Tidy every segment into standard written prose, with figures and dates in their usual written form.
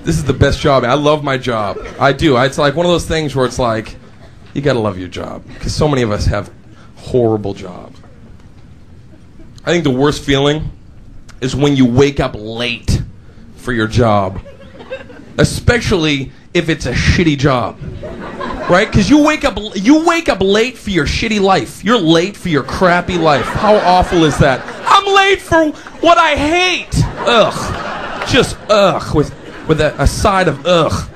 This is the best job. I love my job. I do. It's like one of those things where it's like, you gotta love your job. Because so many of us have horrible jobs. I think the worst feeling is when you wake up late for your job. Especially if it's a shitty job. Right? Because you wake up late for your shitty life. You're late for your crappy life. How awful is that? I'm late for what I hate. Ugh. Just ugh. With a side of ugh.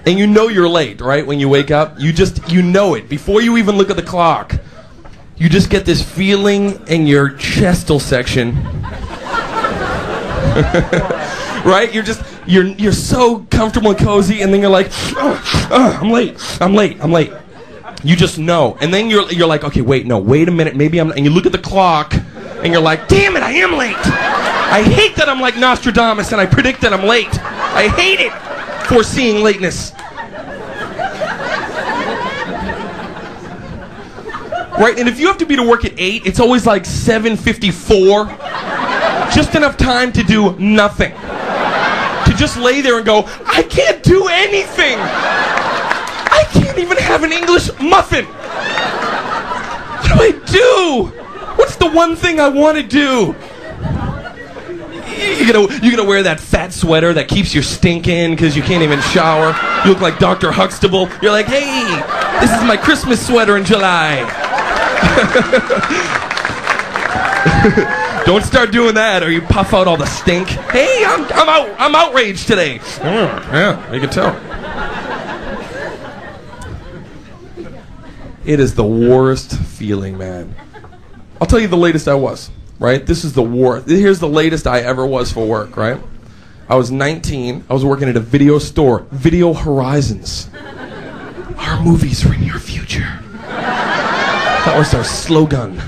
And you know you're late, right? When you wake up, you know it. Before you even look at the clock, you just get this feeling in your chestal section. Right? You're so comfortable and cozy, and then you're like, I'm late. You just know. And then you're like, okay, wait a minute, maybe I'm, and you look at the clock, and you're like, damn it, I am late. I hate that I'm like Nostradamus and I predict that I'm late. I hate it. Foreseeing lateness. Right, and if you have to be to work at 8, it's always like 7:54. Just enough time to do nothing. To just lay there and go, I can't do anything. I can't even have an English muffin. What do I do? What's the one thing I want to do? You're gonna wear that fat sweater that keeps your stink in because you can't even shower. You look like Dr. Huxtable. You're like, hey, this is my Christmas sweater in July. Don't start doing that or you puff out all the stink. Hey, I'm outraged today. Yeah, you can tell. It is the worst feeling, man. I'll tell you the latest I was. Right? This is the worst. Here's the latest I ever was for work, right? I was 19. I was working at a video store. Video Horizons. Our movies are in your future. That was our slogan.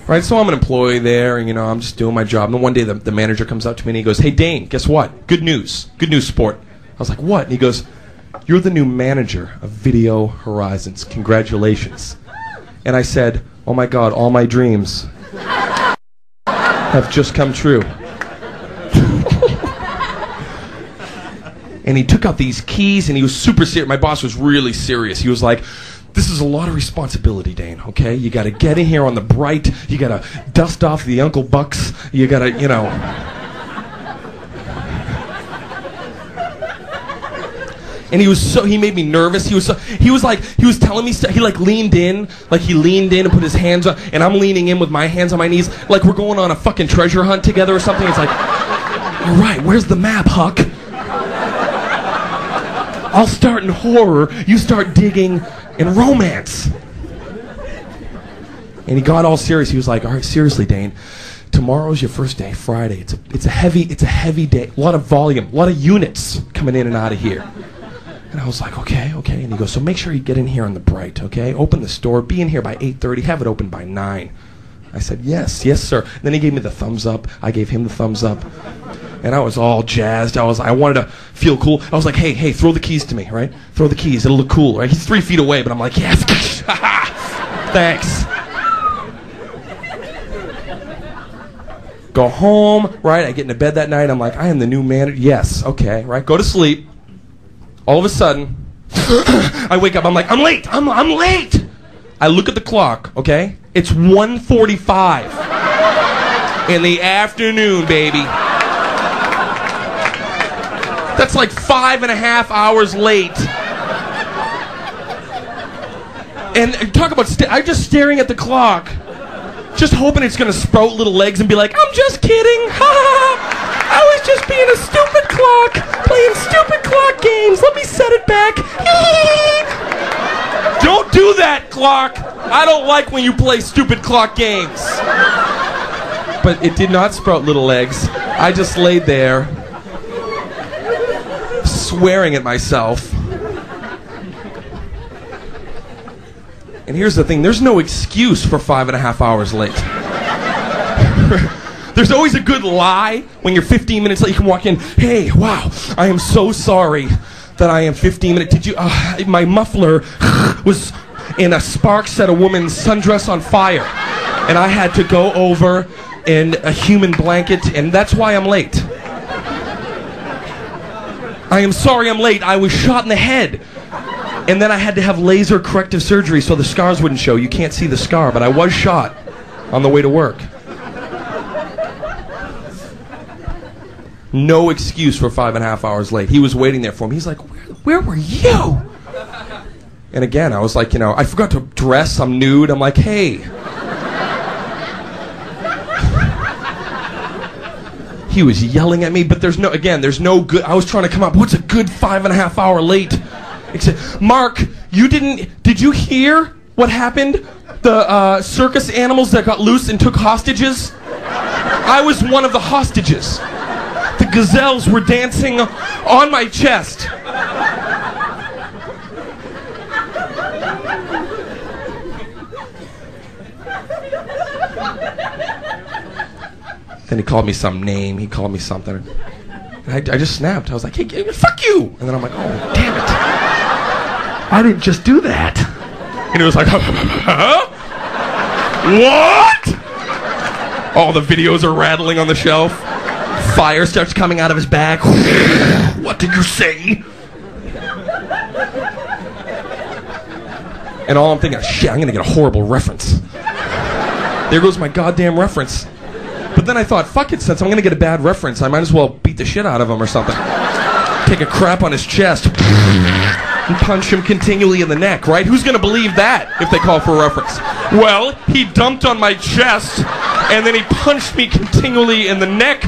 Right? So I'm an employee there, and, I'm just doing my job. And then one day the manager comes up to me, and he goes, hey, Dane, guess what? Good news. Good news, sport. I was like, what? And he goes, you're the new manager of Video Horizons. Congratulations. And I said, oh my God, all my dreams have just come true. And he took out these keys and he was super serious. My boss was really serious. He was like, this is a lot of responsibility, Dane, okay? You gotta get in here on the bright, you gotta dust off the Uncle Bucks, you gotta, And he made me nervous. He was telling me stuff. He leaned in and put his hands on, and I'm leaning in with my hands on my knees, like we're going on a fucking treasure hunt together or something. It's like, all right, where's the map, Huck? I'll start in horror, you start digging in romance. And he got all serious. He was like, all right, seriously, Dane, tomorrow's your first day, Friday. It's a heavy day, a lot of volume, a lot of units coming in and out of here. And I was like, okay. And he goes, so make sure you get in here on the bright, okay? Open the store, be in here by 8:30, have it open by 9. I said, yes, sir. And then he gave me the thumbs up. I gave him the thumbs up. And I was all jazzed. I wanted to feel cool. I was like, hey, throw the keys to me, right? Throw the keys, it'll look cool, right? He's 3 feet away, but I'm like, yes, thanks. Go home, right? I get into bed that night. I'm like, I am the new manager. Yes, okay, right? Go to sleep. All of a sudden, I wake up. I'm like, I'm late. I'm late. I look at the clock, okay? It's 1:45 in the afternoon, baby. That's like 5.5 hours late. And talk about, I'm just staring at the clock, just hoping it's going to sprout little legs and be like, I'm just kidding. I was just being a stupid clock, playing stupid clock games. Let me set it back. Don't do that, clock. I don't like when you play stupid clock games. But it did not sprout little legs. I just laid there, swearing at myself. And here's the thing, there's no excuse for 5.5 hours late. There's always a good lie when you're 15 minutes late. You can walk in, hey, wow, I am so sorry that I am 15 minutes. Did you, my muffler was in a spark set a woman's sundress on fire. And I had to go over and a human blanket, and that's why I'm late. I am sorry I'm late. I was shot in the head. And then I had to have laser corrective surgery so the scars wouldn't show. You can't see the scar, but I was shot on the way to work. No excuse for 5.5 hours late. He was waiting there for me. He's like, where were you? And again, I was like, I forgot to dress. I'm nude. I'm like, hey. He was yelling at me, but there's no good. I was trying to come up. What's a good 5.5 hour late? Except, Mark, did you hear what happened? The circus animals that got loose and took hostages? I was one of the hostages. The gazelles were dancing on my chest. Then he called me some name. He called me something. And I just snapped. I was like, hey, fuck you! And then I'm like, oh, damn it. I didn't just do that. And he was like, huh? What? All the videos are rattling on the shelf. Fire starts coming out of his bag. What did you say? And all I'm thinking, shit, I'm going to get a horrible reference. There goes my goddamn reference. But then I thought, fuck it, since I'm going to get a bad reference, I might as well beat the shit out of him or something. Take a crap on his chest and punch him continually in the neck, right? Who's going to believe that if they call for a reference? Well, he dumped on my chest and then he punched me continually in the neck.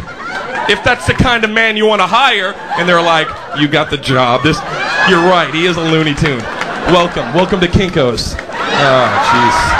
If that's the kind of man you want to hire. And they're like, you got the job. You're right, he is a Looney Tune. Welcome to Kinko's. Oh, jeez.